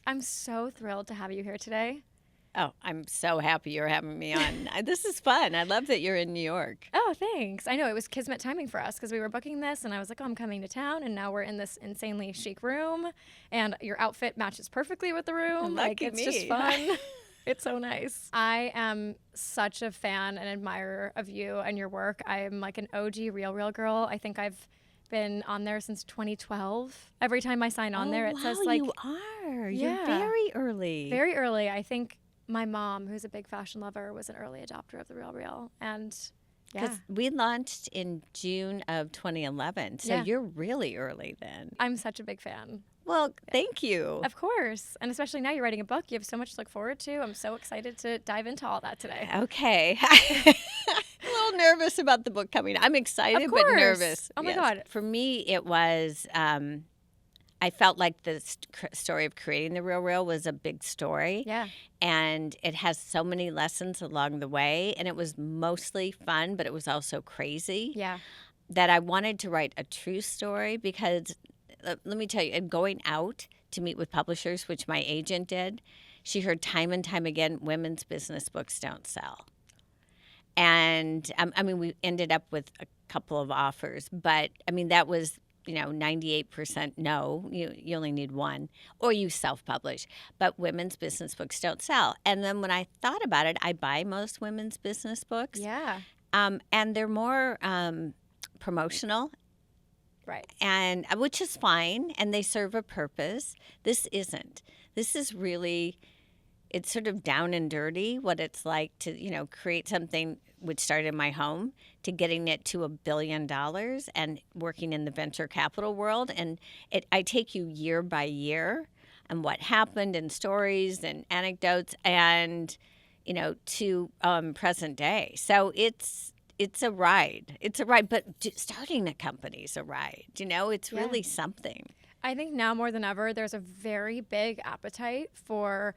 I'm so thrilled to have you here today. Oh, I'm so happy you're having me on. This is fun. I love that you're in New York. Oh, thanks. I know it was kismet timing for us because we were booking this and I was like, oh, I'm coming to town. And now we're in this insanely chic room and your outfit matches perfectly with the room. Lucky it's me. just fun. It's so nice. I am such a fan and admirer of you and your work. I am like an OG RealReal girl. I think I've been on there since 2012. Every time I sign on there, it says like... you are. Yeah. You're very early. Very early. I think my mom, who's a big fashion lover, was an early adopter of the RealReal. And Because we launched in June of 2011. So you're really early then. I'm such a big fan. Well, thank you. Of course. And especially now you're writing a book. You have so much to look forward to. I'm so excited to dive into all that today. Okay. A little nervous about the book coming. I'm excited, but nervous. Oh, my God. For me, it was, I felt like the story of creating the RealReal was a big story. Yeah. And it has so many lessons along the way. And it was mostly fun, but it was also crazy. Yeah. That I wanted to write a true story because, let me tell you, and going out to meet with publishers, which my agent did, she heard time and time again, women's business books don't sell. And, I mean, we ended up with a couple of offers, but, I mean, that was, 98% no. You only need one, or you self-publish. But women's business books don't sell. And then when I thought about it, I buy most women's business books. Yeah. And they're more promotional. Right. And which is fine, and they serve a purpose. This isn't. This is really, it's sort of down and dirty what it's like to, create something which started in my home to getting it to $1 billion and working in the venture capital world. And I take you year by year and what happened and stories and anecdotes and, to present day. So it's a ride. It's a ride, but starting a company is a ride. It's really something. I think now more than ever, there's a very big appetite for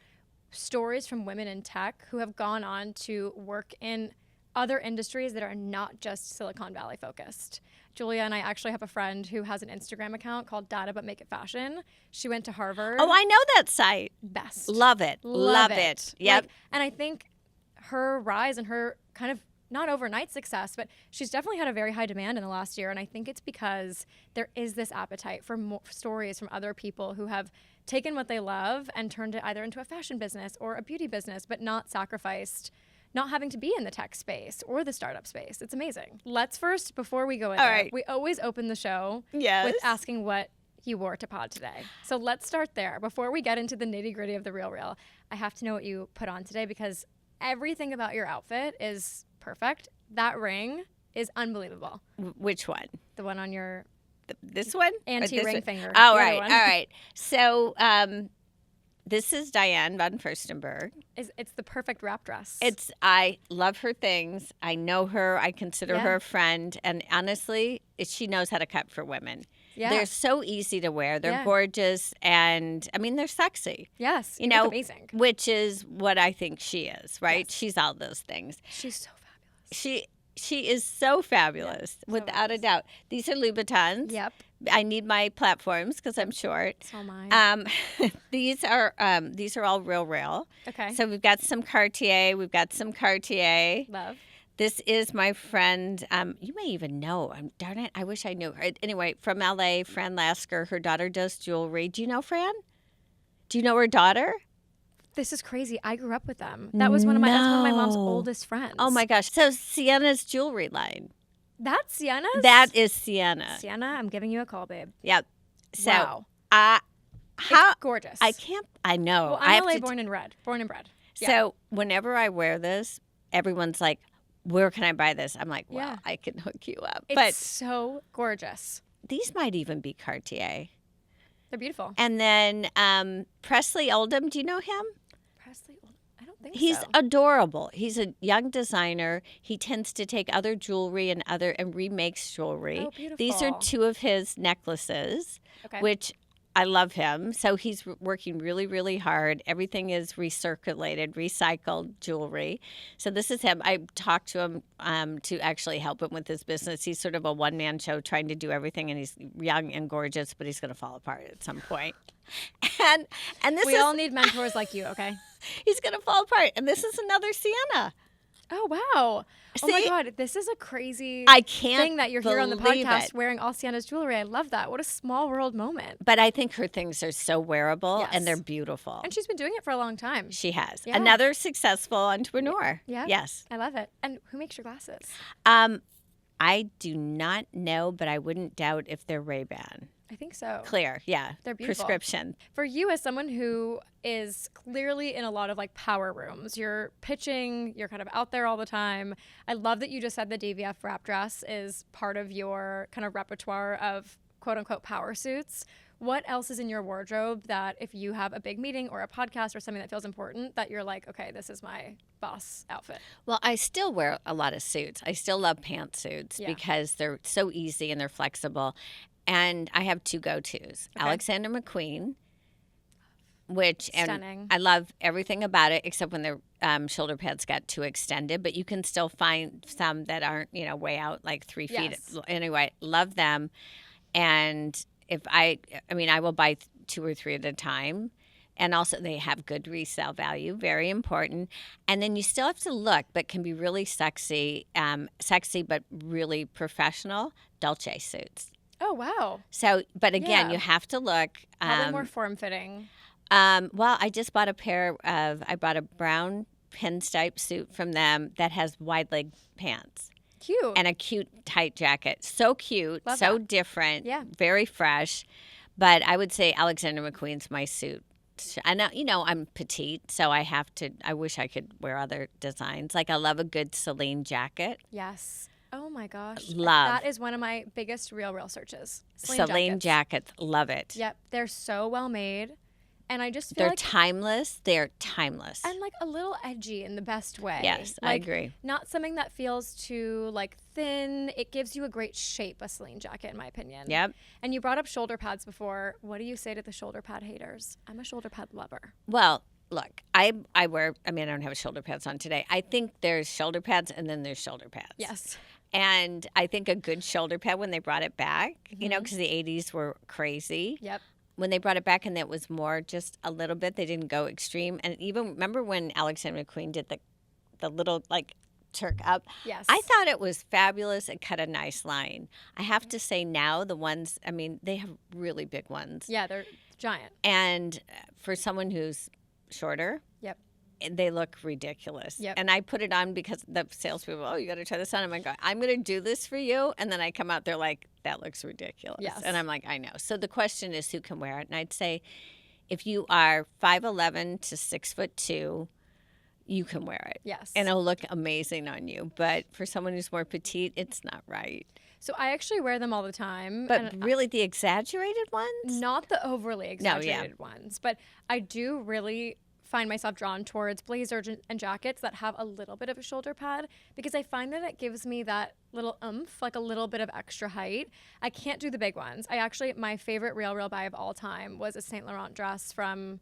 stories from women in tech who have gone on to work in other industries that are not just Silicon Valley focused. Julia and I actually have a friend who has an Instagram account called Data But Make It Fashion. She went to Harvard. Oh, I know that site. Best. Love it. Love it. Yep. And I think her rise and her kind of not overnight success, but she's definitely had a very high demand in the last year. And I think it's because there is this appetite for more stories from other people who have taken what they love and turned it either into a fashion business or a beauty business, but not sacrificed not having to be in the tech space or the startup space. It's amazing. Let's first, before we go in there, we always open the show with asking what you wore to pod today. So let's start there. Before we get into the nitty gritty of the RealReal, I have to know what you put on today because everything about your outfit is perfect. That ring is unbelievable. Which one? The one on your... This one? Anti-ring finger. Oh, right. All right. So this is Diane von Furstenberg. It's the perfect wrap dress. I love her things. I know her. I consider her a friend. And honestly, she knows how to cut for women. Yeah. They're so easy to wear. They're gorgeous. And, I mean, they're sexy. Yes. You look amazing. Which is what I think she is, right? Yes. She's all those things. She's so fabulous. She is so fabulous, without a doubt. These are Louboutins. Yep. I need my platforms because I'm short. So am I. These are all RealReal. Okay. So we've got some Cartier. Love. This is my friend. You may even know. Darn it, I wish I knew her. Anyway, from LA, Fran Lasker. Her daughter does jewelry. Do you know Fran? Do you know her daughter? This is crazy. I grew up with them. That's one of my mom's oldest friends. Oh my gosh. So Sienna's jewelry line. That's Sienna's? That is Sienna. Sienna, I'm giving you a call, babe. Yep. So, wow. How it's gorgeous. I know. Well, I'm LA born and bred. Yeah. So whenever I wear this, everyone's like, where can I buy this? I'm like, well, I can hook you up. It's so gorgeous. These might even be Cartier. They're beautiful. And then Presley Oldham, do you know him? Presley Oldham? I don't think He's so. adorable. He's a young designer. He tends to take other jewelry and remakes jewelry. Oh, beautiful. These are two of his necklaces, which I love him. So he's working really, really hard. Everything is recirculated, recycled jewelry. So this is him. I talked to him to actually help him with his business. He's sort of a one-man show trying to do everything, and he's young and gorgeous, but he's going to fall apart at some point. And this We all need mentors like you, okay? he's going to fall apart. And this is another Sienna. Oh, wow. Oh, my See? God. This is a crazy I can't thing that you're here on the believe podcast it. wearing all Sienna's jewelry. I love that. What a small world moment. But I think her things are so wearable Yes. and they're beautiful. And she's been doing it for a long time. She has. Yeah. Another successful entrepreneur. Yeah. Yes. I love it. And who makes your glasses? I do not know, but I wouldn't doubt if they're Ray-Ban. I think so. Clear, yeah. They're beautiful. Prescription. For you, as someone who is clearly in a lot of like power rooms, you're pitching, you're kind of out there all the time. I love that you just said the DVF wrap dress is part of your kind of repertoire of quote unquote power suits. What else is in your wardrobe that if you have a big meeting or a podcast or something that feels important, that you're like, okay, this is my boss outfit? Well, I still wear a lot of suits. I still love pantsuits Yeah. because they're so easy and they're flexible. And I have two go-tos. Okay. Alexander McQueen, which and Stunning. I love everything about it except when their shoulder pads got too extended. But you can still find some that aren't, way out like 3 feet. Yes. Anyway, love them. And if I will buy 2 or 3 at a time. And also they have good resale value, very important. And then you still have to look, but can be really sexy but really professional, Dolce suits. Oh, wow. So, but again, Yeah. you have to look. Probably more form-fitting. Well, I just bought I bought a brown pinstripe suit from them that has wide leg pants. Cute. And a cute tight jacket. So cute, Love so that. different, Yeah. very fresh. But I would say Alexander McQueen's my suit. And I'm petite, so I wish I could wear other designs. Like I love a good Celine jacket. Yes. Oh my gosh. Love. That is one of my biggest Real searches. Celine jackets, love it. Yep. They're so well made. And I just feel They're like timeless. They're timeless. and like a little edgy in the best way. Yes, I agree. Not something that feels too like thin. It gives you a great shape, a Celine jacket, in my opinion. Yep. And you brought up shoulder pads before. What do you say to the shoulder pad haters? I'm a shoulder pad lover. Well, look, I wear, I don't have shoulder pads on today. I think there's shoulder pads and then there's shoulder pads. Yes. And I think a good shoulder pad when they brought it back, because the 80s were crazy. Yep. When they brought it back and it was more just a little bit, they didn't go extreme. And even remember when Alexander McQueen did the little like Turk up? Yes. I thought it was fabulous. It cut a nice line. I have to say now the ones, they have really big ones. Yeah, they're giant. And for someone who's shorter, Yep. they look ridiculous. Yep. And I put it on because the salespeople, you got to try this on. I'm like, I'm going to do this for you. And then I come out, they're like, that looks ridiculous. Yes. And I'm like, I know. So the question is who can wear it? And I'd say if you are 5'11" to 6'2", you can wear it. Yes. And it'll look amazing on you. But for someone who's more petite, it's not right. So I actually wear them all the time. But and really the exaggerated ones? not the overly No, yeah. exaggerated ones, but I do really find myself drawn towards blazers and jackets that have a little bit of a shoulder pad because I find that it gives me that little oomph, like a little bit of extra height. I can't do the big ones. My favorite Real buy of all time was a Saint Laurent dress from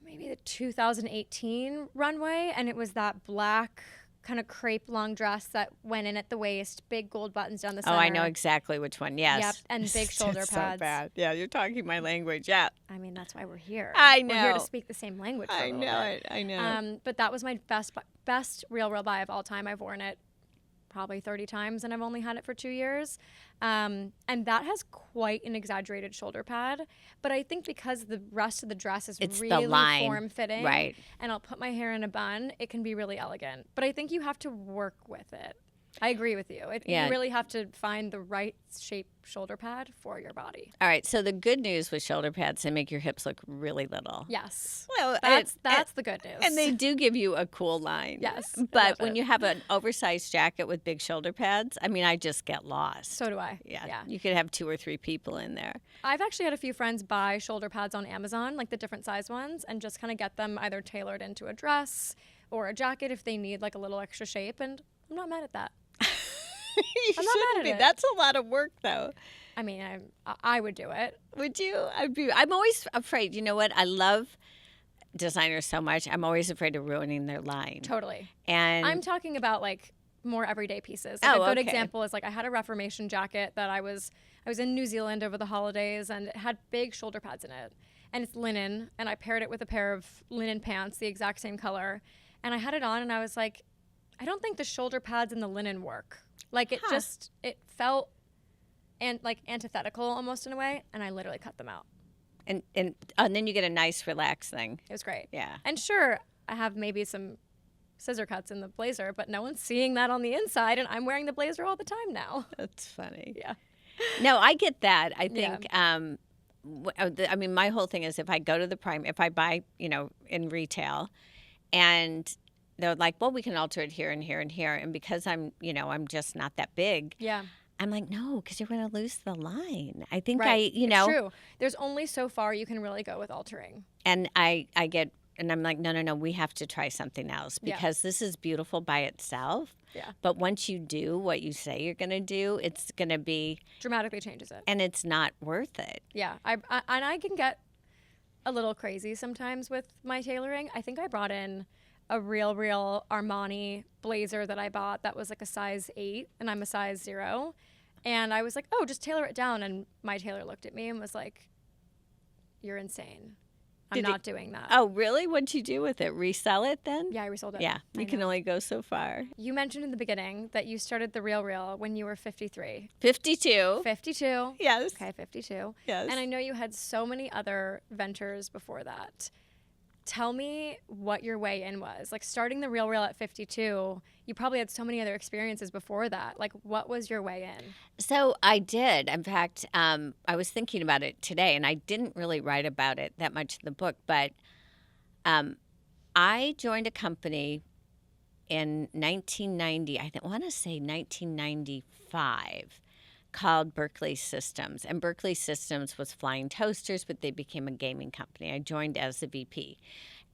maybe the 2018 runway, and it was that black kind of crepe long dress that went in at the waist, big gold buttons down the center. Oh, I know exactly which one. Yes. Yep, and big shoulder It's pads. So bad. Yeah, you're talking my language. Yeah. I mean, that's why we're here. I We're here to know. speak the same language for a I little know bit. it. I know. But that was my best Real buy of all time. I've worn it probably 30 times, and I've only had it for 2 years. And that has quite an exaggerated shoulder pad. But I think because the rest of the dress is It's the really line. form-fitting, Right. and I'll put my hair in a bun, it can be really elegant. But I think you have to work with it. I agree with you. Yeah. You really have to find the right shape shoulder pad for your body. All right. So the good news with shoulder pads, they make your hips look really little. Yes. Well, That's the good news. and they do give you a cool line. Yes, I But love when it. you have an oversized jacket with big shoulder pads, I just get lost. So do I. Yeah. You could have 2 or 3 people in there. I've actually had a few friends buy shoulder pads on Amazon, like the different size ones, and just kind of get them either tailored into a dress or a jacket if they need like a little extra shape. And I'm not mad at that. You I'm not mad shouldn't at be. it. That's a lot of work, though. I mean, I would do it. Would you? I'm always afraid. You know what? I love designers so much. I'm always afraid of ruining their line. Totally. And I'm talking about like more everyday pieces. Like Oh, a good okay. example is like I had a Reformation jacket that I was in New Zealand over the holidays, and it had big shoulder pads in it. And it's linen, and I paired it with a pair of linen pants, the exact same color. And I had it on, and I was like, I don't think the shoulder pads and the linen work. Like it it felt like antithetical almost in a way, and I literally cut them out. and then you get a nice relaxed thing. It was great. Yeah. And sure, I have maybe some scissor cuts in the blazer, but no one's seeing that on the inside, and I'm wearing the blazer all the time now. That's funny. Yeah. No, I get that. I Yeah. think I mean, my whole thing is if I go to if I buy, in retail, and they're like, well, we can alter it here and here and here. And because I'm just not that big, Yeah. I'm like, no, because you're going to lose the line. I think Right. It's true. There's only so far you can really go with altering. and I get, and I'm like, no, we have to try something else Yeah. because this is beautiful by itself. Yeah. But once you do what you say you're going to do, it's going to be, Dramatically changes it. and it's not worth it. Yeah. I can get a little crazy sometimes with my tailoring. I think I brought in a Real Armani blazer that I bought that was like a size 8, and I'm a size 0. And I was like, oh, just tailor it down. And my tailor looked at me and was like, you're insane. I'm Did he- not doing that. Oh, really? What'd you do with it? Resell it then? Yeah, I resold it. Yeah, I you can know. only go so far. You mentioned in the beginning that you started the RealReal when you were 53. 52. 52. Yes. Okay, 52. Yes. And I know you had so many other ventures before that. Tell me what your way in was. Like starting the RealReal at 52, you probably had so many other experiences before that. Like what was your way in? So I did. In fact, I was thinking about it today, and I didn't really write about it that much in the book, but I joined a company in 1990, I want to say 1995, called Berkeley Systems. And Berkeley Systems was flying toasters, but they became a gaming company. I joined as the VP,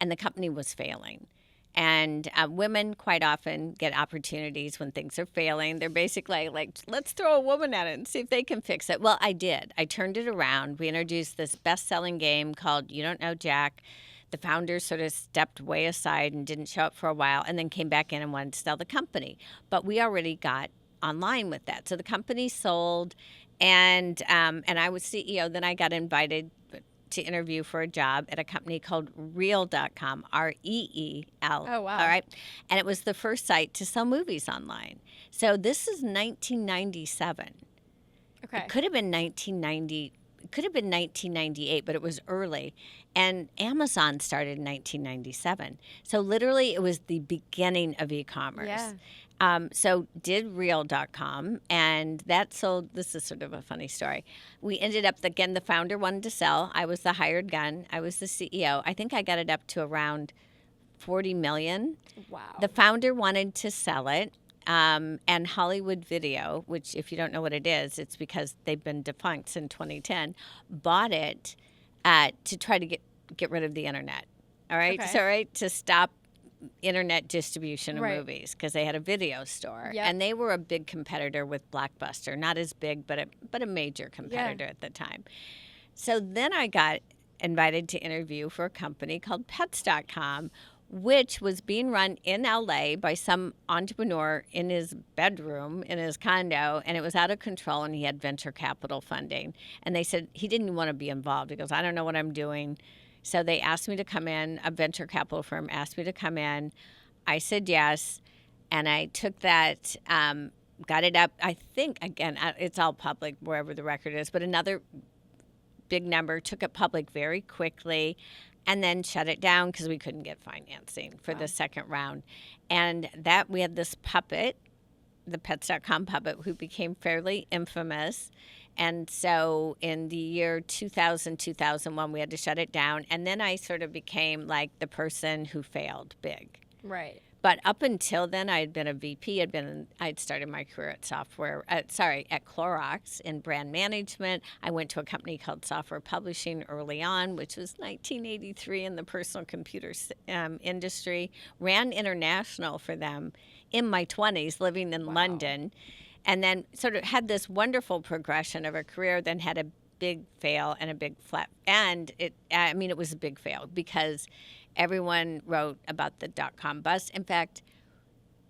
and the company was failing. And women quite often get opportunities when things are failing. They're basically like, let's throw a woman at it and see if they can fix it. Well, I did. I turned it around. We introduced this best-selling game called You Don't Know Jack. The founders sort of stepped way aside and didn't show up for a while, and then came back in and wanted to sell the company. But we already got online with that. So the company sold, and I was CEO. Then I got invited to interview for a job at a company called Real.com, REEL. Oh, wow. All right. And it was the first site to sell movies online. So this is 1997. Okay. It could have been 1990. It could have been 1998, but it was early. And Amazon started in 1997. So literally it was the beginning of e-commerce. Yeah. So did Real.com, and that sold. This is sort of a funny story. We ended up, again, the founder wanted to sell. I was the hired gun. I was the CEO. I think I got it up to around 40 million. Wow. The founder wanted to sell it. And Hollywood Video, which if you don't know what it is, it's because they've been defunct since 2010, bought it to try to get rid of the internet. All right? Okay. So, right, to stop internet distribution of Right. movies because they had a video store. Yep. And they were a big competitor with Blockbuster. Not as big, but a major competitor at the time. So then I got invited to interview for a company called Pets.com, which was being run in LA by some entrepreneur in his bedroom, in his condo, and it was out of control, and he had venture capital funding. And they said he didn't want to be involved. He goes, I don't know what I'm doing. So they asked me to come in, a venture capital firm asked me to come in. I said yes, and I took that, got it up. I think, again, it's all public, wherever the record is, but another big number, took it public very quickly, and then shut it down because we couldn't get financing for the second round. And that we had this puppet, the Pets.com puppet, who became fairly infamous. And so in the year 2000, 2001, we had to shut it down. And then I sort of became like the person who failed big. Right. But up until then, I had been a VP. I'd started my career at at Clorox in brand management. I went to a company called Software Publishing early on, which was 1983 in the personal computer industry. Ran international for them in my 20s, living in London. and then sort of had this wonderful progression of a career, then had a big fail and a big flap. And it was a big fail because everyone wrote about the .com bust. In fact,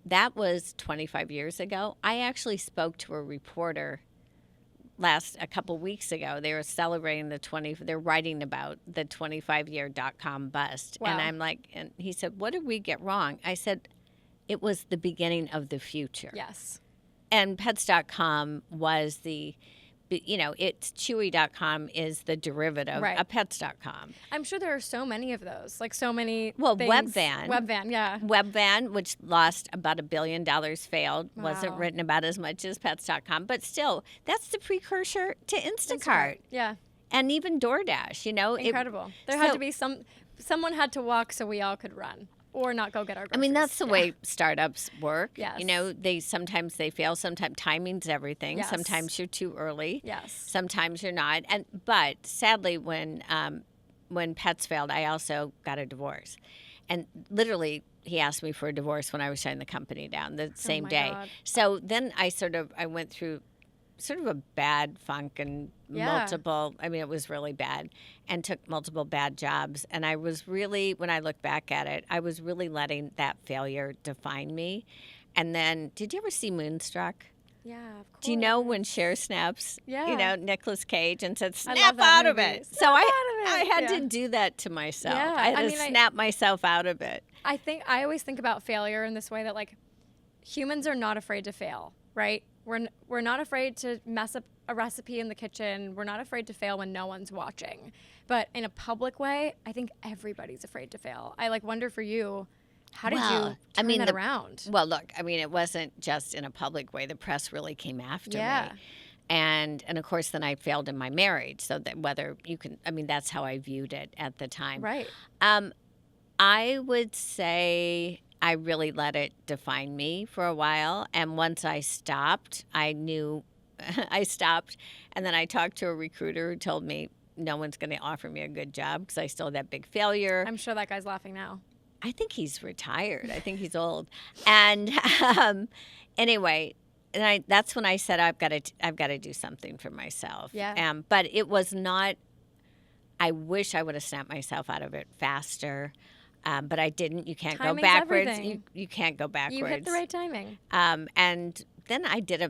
that was 25 years ago. I actually spoke to a reporter a couple weeks ago. They were celebrating they're writing about the 25-year .com bust. Wow. And I'm like, and he said, what did we get wrong? I said, it was the beginning of the future. Yes. And pets.com was it's Chewy.com is the derivative Right. of pets.com. I'm sure there are so many of those, like so many Well, things. Webvan, yeah. Webvan, which lost about $1 billion, failed. Wasn't Wow. written about as much as pets.com. But still, that's the precursor to Instacart. Yeah. And even DoorDash, Incredible. There had to be someone had to walk so we all could run. Or not go get our groceries. that's the way startups work. Yes. Sometimes they fail. Sometimes timing's everything. Yes. Sometimes you're too early. Yes. Sometimes you're not. But sadly, when Pets failed, I also got a divorce. And literally, he asked me for a divorce when I was shutting the company down the same day. God. So then I went through sort of a bad funk and multiple, it was really bad, and took multiple bad jobs. And I was really, when I look back at it, I was really letting that failure define me. And then, did you ever see Moonstruck? Yeah, of course. Do you know when Cher snaps, Yeah. Nicolas Cage, and said, I love snap that out of movie. it. Snap So out of it. I had Yeah. to do that to myself. Yeah. I had to snap myself out of it. I always think about failure in this way that like humans are not afraid to fail, right? We're not afraid to mess up a recipe in the kitchen. We're not afraid to fail when no one's watching. But in a public way, I think everybody's afraid to fail. I wonder for you, how did you turn that around? Well, look, it wasn't just in a public way. The press really came after Yeah. me. And of course, then I failed in my marriage. So that whether you can, that's how I viewed it at the time. Right. I would say I really let it define me for a while. And once I stopped, I knew I stopped. And then I talked to a recruiter who told me no one's going to offer me a good job because I still had that big failure. I'm sure that guy's laughing now. I think he's retired. I think he's old. And anyway, that's when I said I've got to do something for myself. Yeah. But it was not. I wish I would have snapped myself out of it faster. But I didn't. You can't Timing's go backwards. everything. You can't go backwards. You hit the right timing. And then I did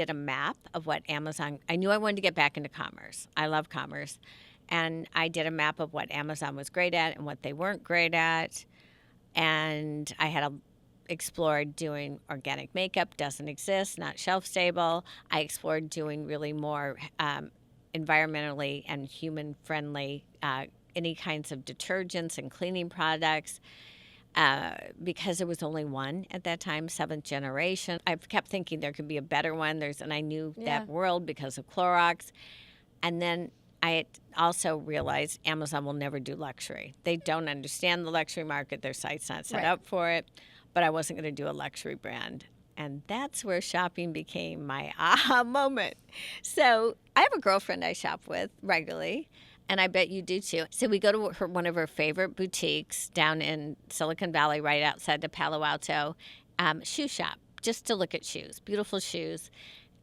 a map of what Amazon. I knew I wanted to get back into commerce. I love commerce, and I did a map of what Amazon was great at and what they weren't great at. And I had explored doing organic makeup. Doesn't exist. Not shelf stable. I explored doing really more environmentally and human friendly. Any kinds of detergents and cleaning products because there was only one at that time, seventh generation. I've kept thinking there could be a better one. And I knew that world because of Clorox. And then I also realized Amazon will never do luxury. They don't understand the luxury market. Their site's not set up for it. But I wasn't going to do a luxury brand. And that's where shopping became my aha moment. So I have a girlfriend I shop with regularly. And I bet you do too. So we go to one of her favorite boutiques down in Silicon Valley, right outside the Palo Alto, shoe shop, just to look at shoes, beautiful shoes.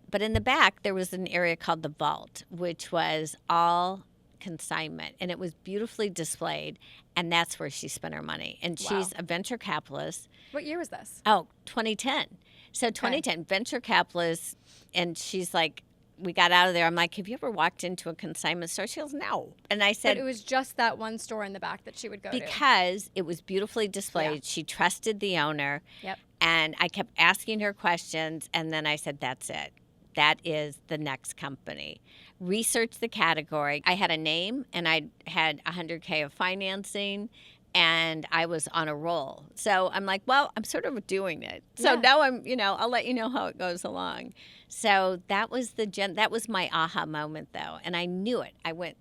But in the back, there was an area called the Vault, which was all consignment. And it was beautifully displayed. And that's where she spent her money. And she's a venture capitalist. What year was this? Oh, 2010. So 2010, venture capitalist. And she's like, we got out of there. I'm like, have you ever walked into a consignment store? She goes, no. And I said, but it was just that one store in the back that she would go to. Because it was beautifully displayed. Yeah. She trusted the owner. Yep. And I kept asking her questions. And then I said, that's it. That is the next company. Research the category. I had a name and I had $100K of financing. And I was on a roll. So I'm like, well, I'm sort of doing it. So now I'll let you know how it goes along. So that was that was my aha moment, though. And I knew it. I went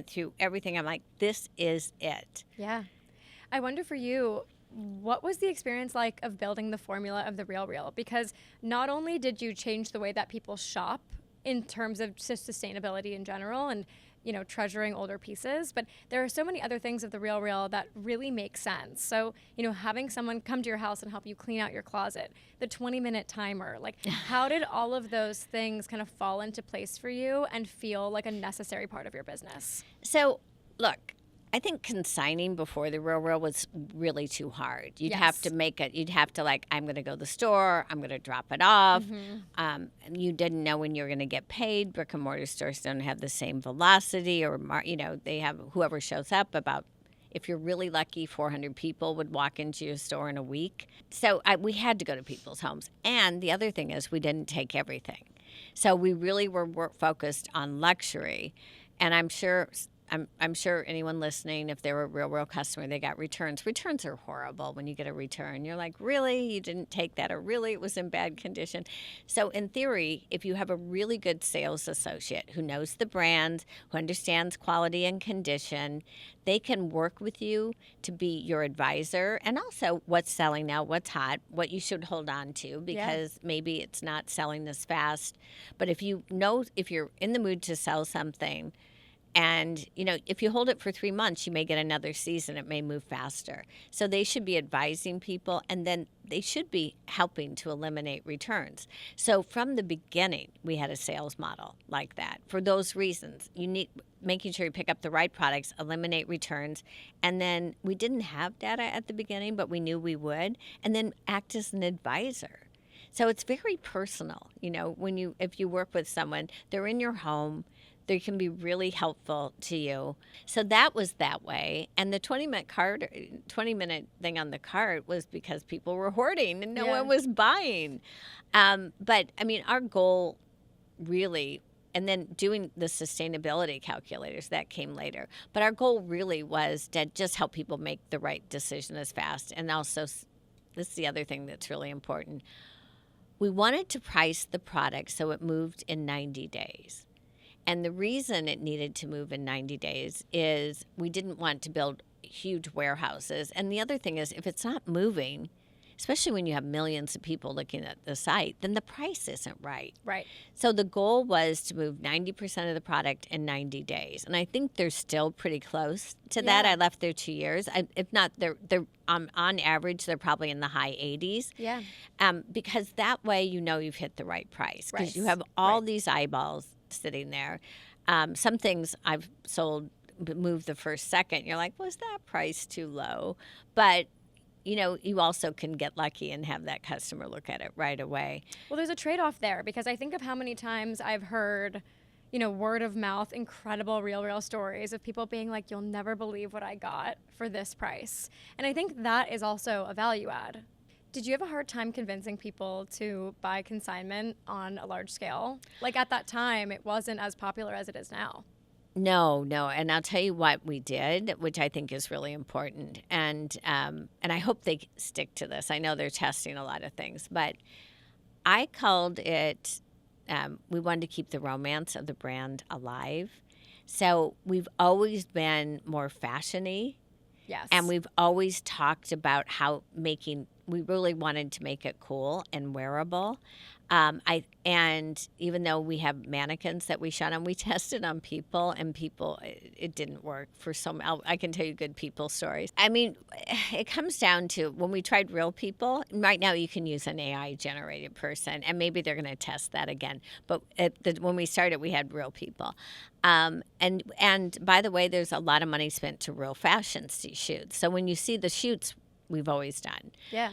through everything. I'm like, this is it. Yeah. I wonder for you, what was the experience like of building the formula of the RealReal? Because not only did you change the way that people shop in terms of just sustainability in general and treasuring older pieces. But there are so many other things of the RealReal that really make sense. So, having someone come to your house and help you clean out your closet, the 20-minute timer, like how did all of those things kind of fall into place for you and feel like a necessary part of your business? So, look, I think consigning before the RealReal was really too hard. You'd have to make it. You'd have to I'm going to go to the store. I'm going to drop it off. And you didn't know when you were going to get paid. Brick and mortar stores don't have the same velocity, or they have whoever shows up. About, if you're really lucky, 400 people would walk into your store in a week. So we had to go to people's homes. And the other thing is we didn't take everything. So we really were focused on luxury. And I'm sure anyone listening, if they were a RealReal customer, they got returns. Returns are horrible when you get a return. You're like, really? You didn't take that? Or really, it was in bad condition? So in theory, if you have a really good sales associate who knows the brand, who understands quality and condition, they can work with you to be your advisor, and also what's selling now, what's hot, what you should hold on to, because maybe it's not selling this fast. But if you're in the mood to sell something, and, if you hold it for 3 months, you may get another season. It may move faster. So they should be advising people, and then they should be helping to eliminate returns. So from the beginning, we had a sales model like that. For those reasons, you need making sure you pick up the right products, eliminate returns, and then we didn't have data at the beginning, but we knew we would, and then act as an advisor. So it's very personal. If you work with someone, they're in your home. They can be really helpful to you. So that was that way. And the 20-minute thing on the cart was because people were hoarding and no one was buying. But our goal really, and then doing the sustainability calculators, that came later. But our goal really was to just help people make the right decision as fast. And also, this is the other thing that's really important. We wanted to price the product so it moved in 90 days. And the reason it needed to move in 90 days is we didn't want to build huge warehouses. And the other thing is, if it's not moving, especially when you have millions of people looking at the site, then the price isn't right. Right. So the goal was to move 90% of the product in 90 days. And I think they're still pretty close to that. I left there 2 years. If not, they're on average, they're probably in the high 80s. Yeah. Because that way you've hit the right price. Because you have all these eyeballs sitting there. Some things I've sold moved the first second. You're like, was that price too low? But you also can get lucky and have that customer look at it right away. Well, there's a trade-off there, because I think of how many times I've heard, word of mouth, incredible RealReal stories of people being like, you'll never believe what I got for this price. And I think that is also a value add. Did you have a hard time convincing people to buy consignment on a large scale? Like at that time, it wasn't as popular as it is now. No. And I'll tell you what we did, which I think is really important. And I hope they stick to this. I know they're testing a lot of things, but I called it, we wanted to keep the romance of the brand alive. So we've always been more fashion-y. Yes. And we've always talked about we really wanted to make it cool and wearable. And even though we have mannequins that we shot on, we tested on people, and it didn't work for some. I can tell you good people stories. It comes down to when we tried real people. Right now, you can use an AI generated person, and maybe they're going to test that again. But when we started, we had real people. And by the way, there's a lot of money spent to real fashion shoots. So when you see the shoots, we've always done. Yeah.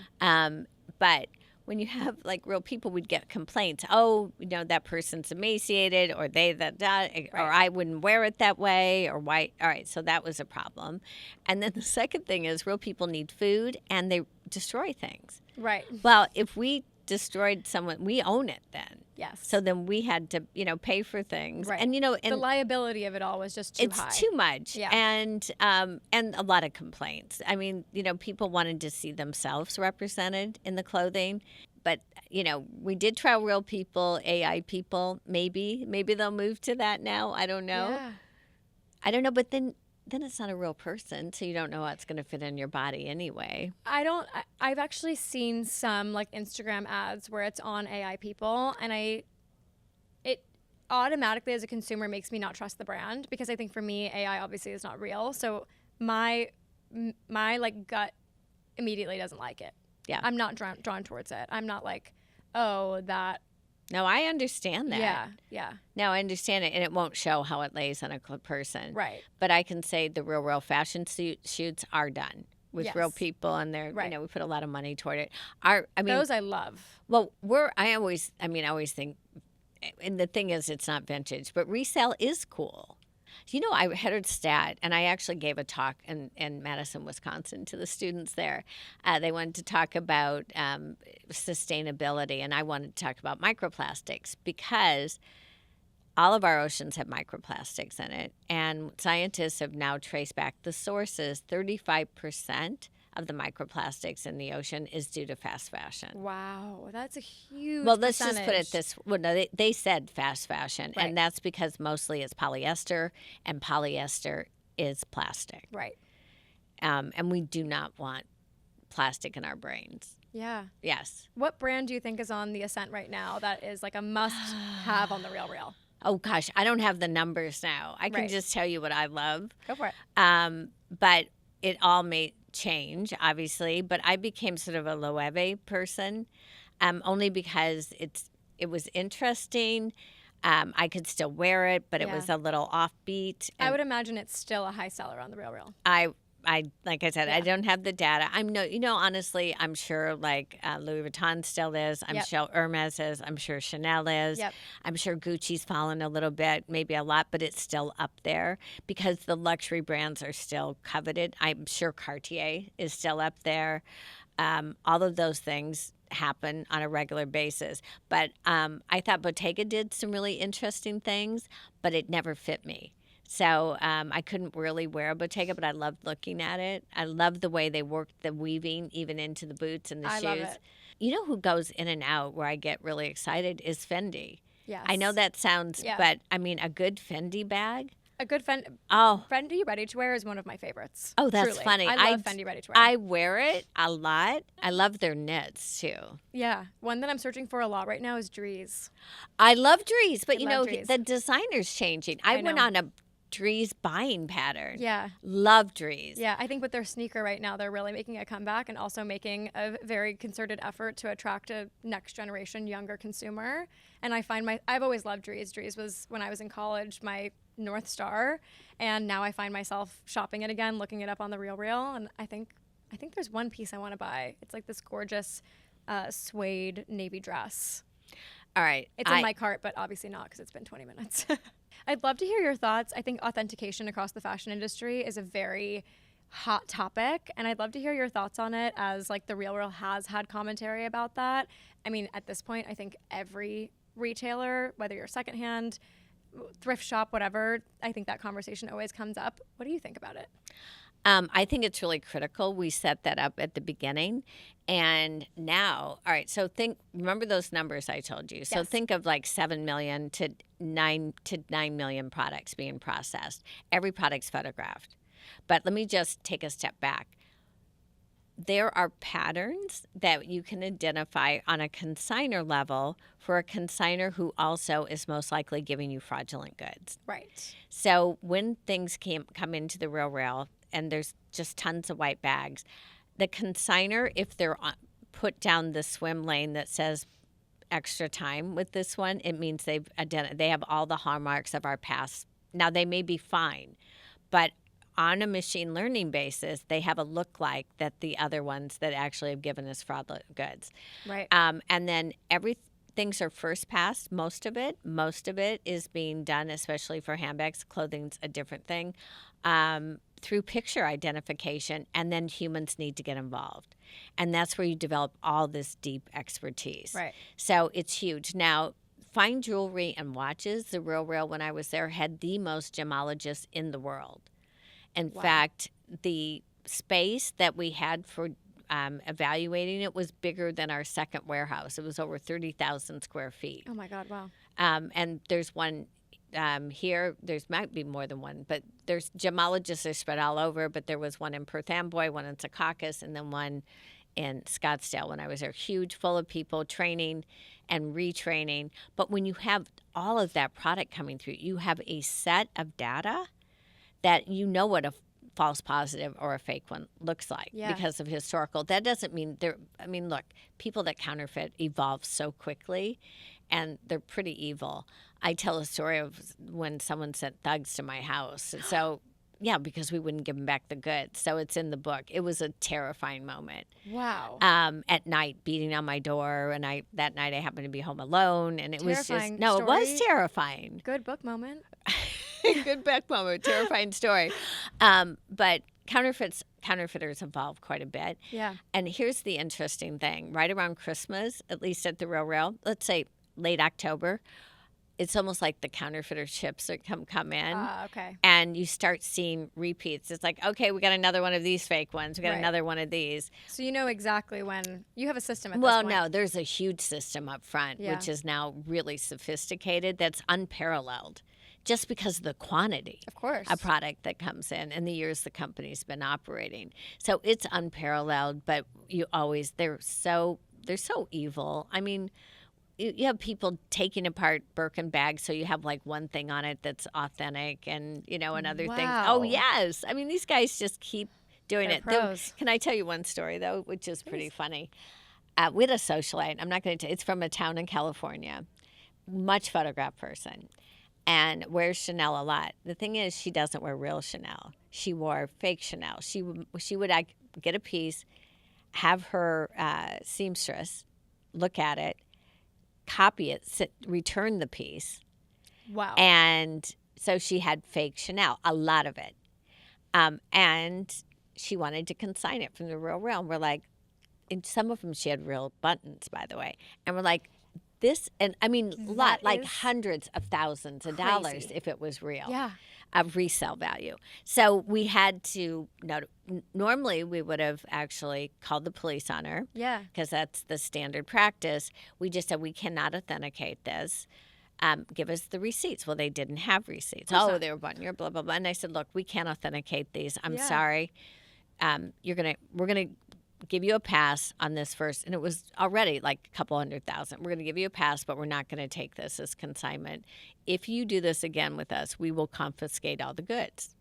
But when you have real people, we'd get complaints. Oh, that person's emaciated, or or I wouldn't wear it that way, or why. All right, so that was a problem. And then the second thing is real people need food, and they destroy things. Right. Well, if we destroyed someone, we own it then. Yes. So then we had to, pay for things. Right. And, the liability of it all was just too high. It's too much. Yeah. And a lot of complaints. People wanted to see themselves represented in the clothing. But, we did try real people, AI people. Maybe they'll move to that now. I don't know. Yeah. I don't know. But then it's not a real person, so you don't know how it's going to fit in your body anyway. I've actually seen some Instagram ads where it's on AI people, and automatically as a consumer makes me not trust the brand, because I think for me, AI obviously is not real. So my like gut immediately doesn't like it. Yeah. I'm not drawn towards it. I'm not like, oh, that. No, I understand that. Yeah. Yeah. No, I understand it, and it won't show how it lays on a person. Right. But I can say the real fashion shoots are done with Yes. real people, and they're Right. we put a lot of money toward it. Those I love. Well, I always think, and the thing is, it's not vintage, but resale is cool. You know, I had a stat, and I actually gave a talk in Madison, Wisconsin, to the students there. They wanted to talk about sustainability, and I wanted to talk about microplastics, because all of our oceans have microplastics in it, and scientists have now traced back the sources. 35% of the microplastics in the ocean is due to fast fashion. Wow, that's a huge Well, let's percentage. just put it this way. Well, no, they said fast fashion, Right. and that's because mostly it's polyester, and polyester is plastic. Right. And we do not want plastic in our brains. Yeah. Yes. What brand do you think is on the ascent right now that is like a must-have on the RealReal? Oh, gosh, I don't have the numbers now. I can Right. just tell you what I love. Go for it. But it all may change, obviously. But I became sort of a Loewe person, only because it was interesting. I could still wear it, but it Yeah. was a little offbeat. I would imagine it's still a high seller on the RealReal. I like I said, I don't have the data. Honestly, I'm sure like Louis Vuitton still is. I'm Yep. sure Hermes is. I'm sure Chanel is. Yep. I'm sure Gucci's fallen a little bit, maybe a lot, but it's still up there because the luxury brands are still coveted. I'm sure Cartier is still up there. All of those things happen on a regular basis. But I thought Bottega did some really interesting things, but it never fit me. So I couldn't really wear a Bottega, but I loved looking at it. I love the way they worked the weaving even into the boots and the I shoes. love it. You know who goes in and out where I get really excited is Fendi. Yes. I know that sounds, Yeah. but I mean, a good Fendi bag. A good Oh, Fendi ready to wear is one of my favorites. oh, that's Truly. funny. I love Fendi ready to wear. I wear it a lot. I love their knits too. Yeah. One that I'm searching for a lot right now is Dries. I love Dries, but I you love know, Dries. the designer's changing. I went know. on a Dries buying pattern. Yeah. Love Dries. Yeah. I think with their sneaker right now, they're really making a comeback and also making a very concerted effort to attract a next generation younger consumer. And I find I've always loved Dries. Dries was, when I was in college, my North Star. And now I find myself shopping it again, looking it up on the RealReal. And I think there's one piece I want to buy. It's like this gorgeous suede navy dress. All right. It's in my cart, but obviously not because it's been 20 minutes. I'd love to hear your thoughts. I think authentication across the fashion industry is a very hot topic, and I'd love to hear your thoughts on it, as like the RealReal has had commentary about that. I mean, at this point, I think every retailer, whether you're secondhand, thrift shop, whatever, I think that conversation always comes up. What do you think about it? I think it's really critical we set that up at the beginning. And now, all right, so remember those numbers I told you. So Yes. think of like 7 million to 9 million products being processed. Every product's photographed. But let me just take a step back. There are patterns that you can identify on a consignor level for a consignor who also is most likely giving you fraudulent goods. Right. So when things come into the RealReal and there's just tons of white bags, the consignor, if they're put down the swim lane that says extra time with this one, it means they have all the hallmarks of our past. Now, they may be fine, but on a machine learning basis, they have a look like that the other ones that actually have given us fraudulent goods. Right. And then things are first passed. Most of it is being done, especially for handbags. Clothing's a different thing. Through picture identification, and then humans need to get involved. And that's where you develop all this deep expertise. Right. So it's huge. Now, fine jewelry and watches, the RealReal, when I was there, had the most gemologists in the world. In fact, the space that we had for evaluating it was bigger than our second warehouse. It was over 30,000 square feet. Oh my God, wow. And there's one here. There's might be more than one, but there's gemologists are spread all over. But there was one in Perth Amboy, one in Secaucus, and then one in Scottsdale when I was there. Huge, full of people training and retraining. But when you have all of that product coming through, you have a set of data that you know what a false positive or a fake one looks like because of historical. That doesn't mean look, people that counterfeit evolve so quickly and they're pretty evil. I tell a story of when someone sent thugs to my house. And so, yeah, because we wouldn't give them back the goods. So it's in the book. It was a terrifying moment. Wow. At night, beating on my door. And that night I happened to be home alone. And it was Terrifying just, no, story. It was terrifying. Good book moment. Good back moment. Terrifying story. But counterfeiters evolve quite a bit. Yeah. And here's the interesting thing. Right around Christmas, at least at the RealReal, let's say late October, it's almost like the counterfeiter ships that come in. Okay. And you start seeing repeats. It's like, okay, we got another one of these fake ones. We got another one of these. So you know exactly when you have a system at this Well, point. no, there's a huge system up front, which is now really sophisticated. That's unparalleled. Just because of the quantity of course of product that comes in and the years the company's been operating. So it's unparalleled, but they're so evil. I mean, you have people taking apart Birkin bags so you have like one thing on it that's authentic and, and other things. Oh, yes. I mean, these guys just keep doing They're it. pros. Can I tell you one story, though, which is pretty funny? We had a socialite. I'm not going to tell you. It's from a town in California. Much photographed person. And wears Chanel a lot. The thing is, she doesn't wear real Chanel. She wore fake Chanel. She would get a piece, have her seamstress look at it, copy it, return the piece. Wow. And so she had fake Chanel, a lot of it. And she wanted to consign it from the RealReal. And we're like, and some of them she had real buttons, by the way. And we're like, this, and I mean, like hundreds of thousands of dollars if it was real. Yeah. Of resale value. So we had to, normally we would have actually called the police on her. Yeah. Because that's the standard practice. We just said, we cannot authenticate this. Give us the receipts. Well, they didn't have receipts. Oh, they were bought in your blah, blah, blah. And I said, look, we can't authenticate these. I'm sorry. We're gonna give you a pass on this first. And it was already like a couple $100,000. We're going to give you a pass, but we're not going to take this as consignment. If you do this again with us, we will confiscate all the goods.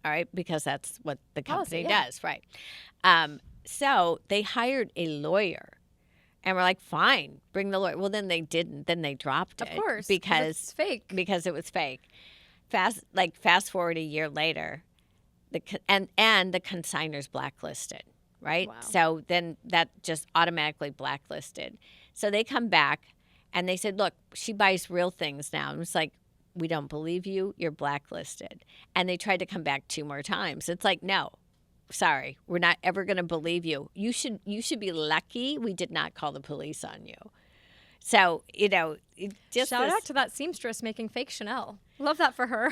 All right? Because that's what the company does. Right. So they hired a lawyer. And we're like, fine, bring the lawyer. Well, then they didn't. Then they dropped it. Of course. Because it's fake. Because it was fake. Fast forward a year later, the consignor's blacklisted. Right? Wow. So then that just automatically blacklisted. So they come back and they said, look, she buys real things now. And it's like, we don't believe you. You're blacklisted. And they tried to come back 2 more times. It's like, no, sorry, we're not ever going to believe you. You should be lucky we did not call the police on you. So, just shout out to that seamstress making fake Chanel. Love that for her.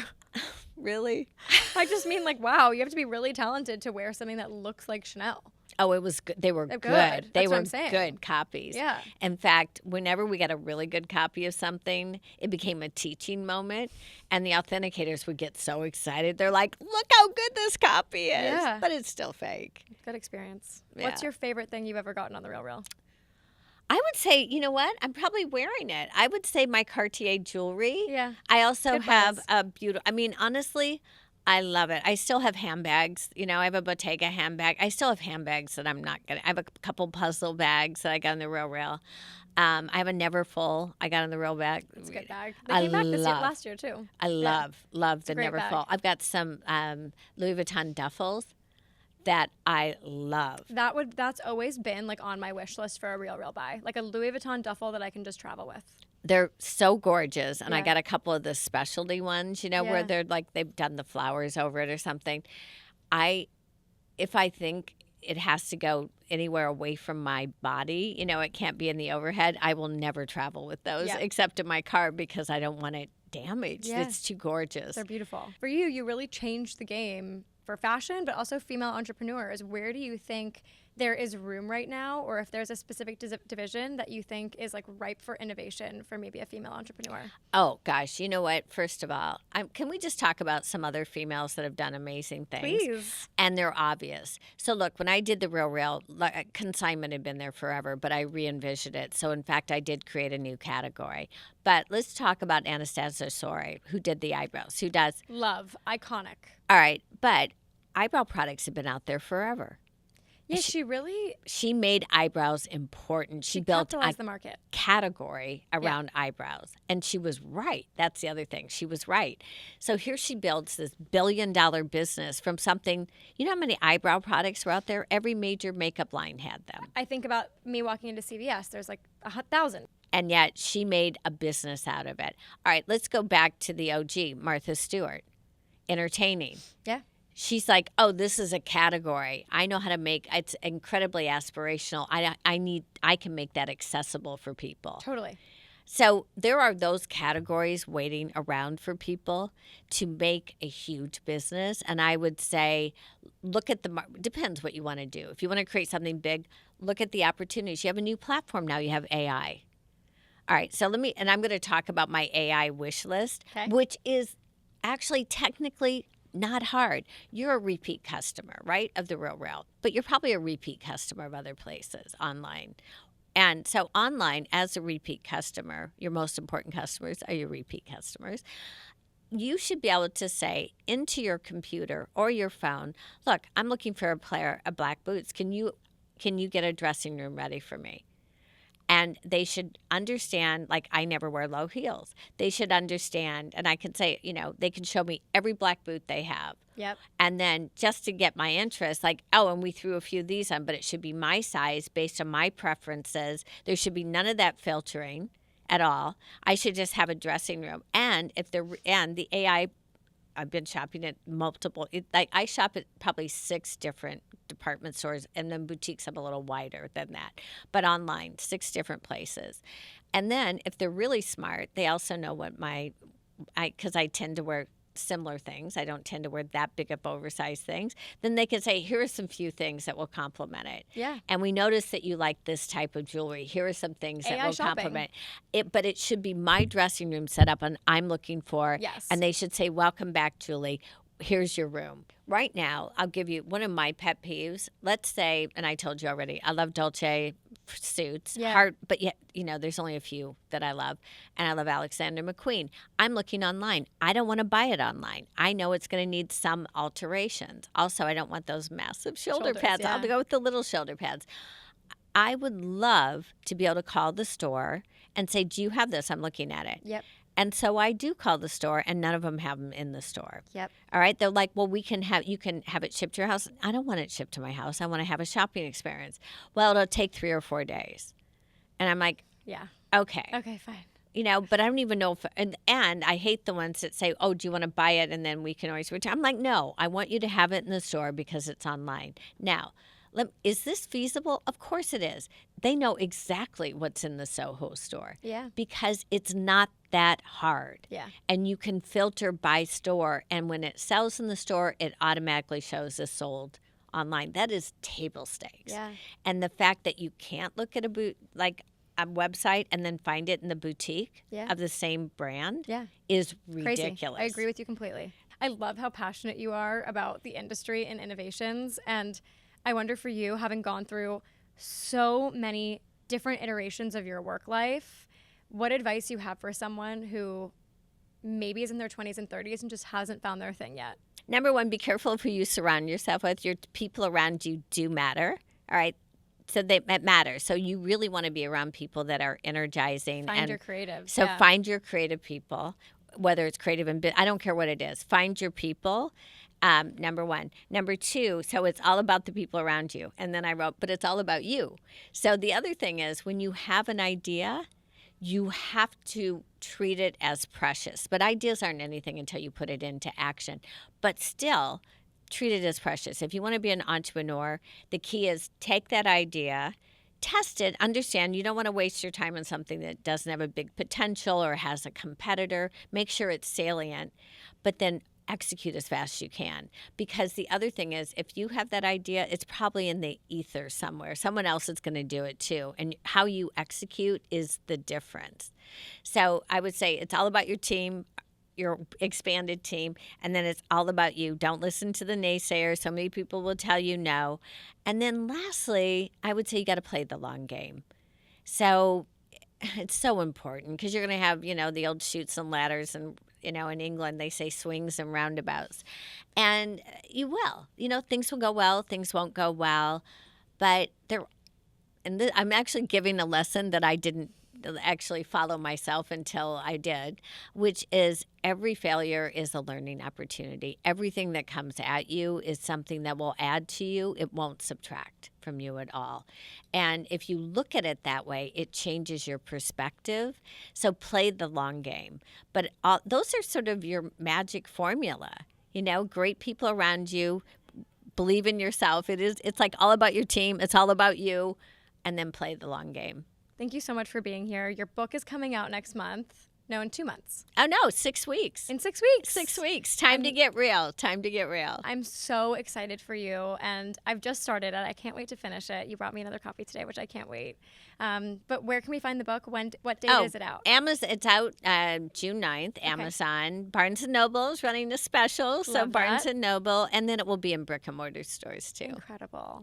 Really? I just mean, like, wow, you have to be really talented to wear something that looks like Chanel. Oh, it was good. They were good. That's They what were I'm saying. good copies. Yeah. In fact, whenever we got a really good copy of something, it became a teaching moment, and the authenticators would get so excited. They're like, "Look how good this copy is!" Yeah. But it's still fake. Good experience. Yeah. What's your favorite thing you've ever gotten on the RealReal? I would say, you know what? I'm probably wearing it. I would say my Cartier jewelry. Yeah. I also Good have buzz. a beautiful. I mean, honestly, I love it. I still have handbags. I have a Bottega handbag. I still have handbags that I'm not gonna. I have a couple puzzle bags that I got on the RealReal. I have a Never Full. I got on the Real bag. It's a good bag. They came back last year too. I love the a great Never bag. Full. I've got some Louis Vuitton duffels that I love. That's always been like on my wish list for a RealReal buy, like a Louis Vuitton duffel that I can just travel with. They're so gorgeous, and I Yeah. got a couple of the specialty ones, where Yeah. they're like they've done the flowers over it or something. If I think it has to go anywhere away from my body, it can't be in the overhead, I will never travel with those except in my car because I don't want it damaged. Yeah. It's too gorgeous. They're beautiful. For you really changed the game for fashion, but also female entrepreneurs. Where do you think there is room right now, or if there's a specific division that you think is like ripe for innovation for maybe a female entrepreneur? Oh, gosh. You know what? First of all, can we just talk about some other females that have done amazing things? Please. And they're obvious. So, look, when I did the RealReal, Consignment had been there forever, but I re-envisioned it. So, in fact, I did create a new category. But let's talk about Anastasia Sori, who did the eyebrows, who does. Love. Iconic. All right. But eyebrow products have been out there forever. Yeah, she made eyebrows important. She built capitalized the market. Category around eyebrows. And she was right. That's the other thing. She was right. So here she builds this billion-dollar business from something. You know how many eyebrow products were out there? Every major makeup line had them. I think about me walking into CVS. There's like 1,000. And yet she made a business out of it. All right, let's go back to the OG, Martha Stewart. Entertaining. Yeah. She's like, oh, this is a category. I know how to make it's incredibly aspirational. I can make that accessible for people. Totally. So there are those categories waiting around for people to make a huge business. And I would say, look at depends what you want to do. If you want to create something big, look at the opportunities. You have a new platform now. You have AI. All right. So I'm going to talk about my AI wish list, which is actually technically not hard. You're a repeat customer, right, of the RealReal, but you're probably a repeat customer of other places online. And so online, as a repeat customer, your most important customers are your repeat customers. You should be able to say into your computer or your phone, look, I'm looking for a pair of black boots. Can you get a dressing room ready for me? And they should understand, like, I never wear low heels. They should understand, and I can say, they can show me every black boot they have. Yep. And then just to get my interest, like, oh, and we threw a few of these on, but it should be my size based on my preferences. There should be none of that filtering at all. I should just have a dressing room. And the AI, I've been shopping at multiple. I shop at probably 6 different department stores, and then boutiques I'm a little wider than that. But online, 6 different places. And then if they're really smart, they also know what because I tend to wear similar things. I don't tend to wear that big of oversized things. Then they can say, here are some few things that will complement it. Yeah. And we notice that you like this type of jewelry. Here are some things that will complement it. But it should be my dressing room set up and I'm looking for. Yes. And they should say, welcome back, Julie. Here's your room. Right now, I'll give you one of my pet peeves. Let's say, and I told you already, I love Dolce suits. Yeah. But yet, there's only a few that I love. And I love Alexander McQueen. I'm looking online. I don't want to buy it online. I know it's going to need some alterations. Also, I don't want those massive shoulder pads. Yeah. I'll go with the little shoulder pads. I would love to be able to call the store and say, do you have this? I'm looking at it. Yep. And so I do call the store, and none of them have them in the store. Yep. All right. They're like, well, you can have it shipped to your house. I don't want it shipped to my house. I want to have a shopping experience. Well, it'll take 3 or 4 days. And I'm like, yeah. Okay. Okay, fine. But I don't even know if, and I hate the ones that say, oh, do you want to buy it? And then we can always return. I'm like, no, I want you to have it in the store because it's online. Now, is this feasible? Of course it is. They know exactly what's in the Soho store. Yeah. Because it's not that hard. Yeah. And you can filter by store. And when it sells in the store, it automatically shows as sold online. That is table stakes. Yeah. And the fact that you can't look at a website and then find it in the boutique of the same brand is ridiculous. Crazy. I agree with you completely. I love how passionate you are about the industry and innovations. And I wonder for you, having gone through so many different iterations of your work life, what advice you have for someone who maybe is in their 20s and 30s and just hasn't found their thing yet? Number 1, be careful of who you surround yourself with. Your people around you do matter. All right. So it matters. So you really want to be around people that are energizing. Find your creatives. So find your creative people, whether it's creative and I don't care what it is. Find your people. Number 1. Number 2, so it's all about the people around you. And then I wrote, but it's all about you. So the other thing is when you have an idea, you have to treat it as precious. But ideas aren't anything until you put it into action. But still, treat it as precious. If you want to be an entrepreneur, the key is take that idea, test it, understand you don't want to waste your time on something that doesn't have a big potential or has a competitor. Make sure it's salient. But then execute as fast as you can. Because the other thing is, if you have that idea, it's probably in the ether somewhere. Someone else is going to do it too. And how you execute is the difference. So I would say it's all about your team, your expanded team, and then it's all about you. Don't listen to the naysayers. So many people will tell you no. And then lastly, I would say you got to play the long game. So it's so important because you're going to have, the old chutes and ladders, and, in England they say swings and roundabouts. And you will. Things will go well, things won't go well. But I'm actually giving a lesson that I didn't actually follow myself until I did, which is every failure is a learning opportunity. Everything that comes at you is something that will add to you. It won't subtract from you at all. And if you look at it that way, it changes your perspective. So play the long game. But those are sort of your magic formula. Great people around you, believe in yourself. It's like all about your team. It's all about you. And then play the long game. Thank you so much for being here. Your book is coming out next month. No, in 2 months. Oh, no, 6 weeks. In 6 weeks. 6 weeks. Time to get real. Time to get real. I'm so excited for you, and I've just started it. I can't wait to finish it. You brought me another copy today, which I can't wait. But where can we find the book? What date is it out? It's out June 9th, okay. Amazon. Barnes & Noble is running a special, so Barnes & Noble, and then it will be in brick-and-mortar stores, too. Incredible.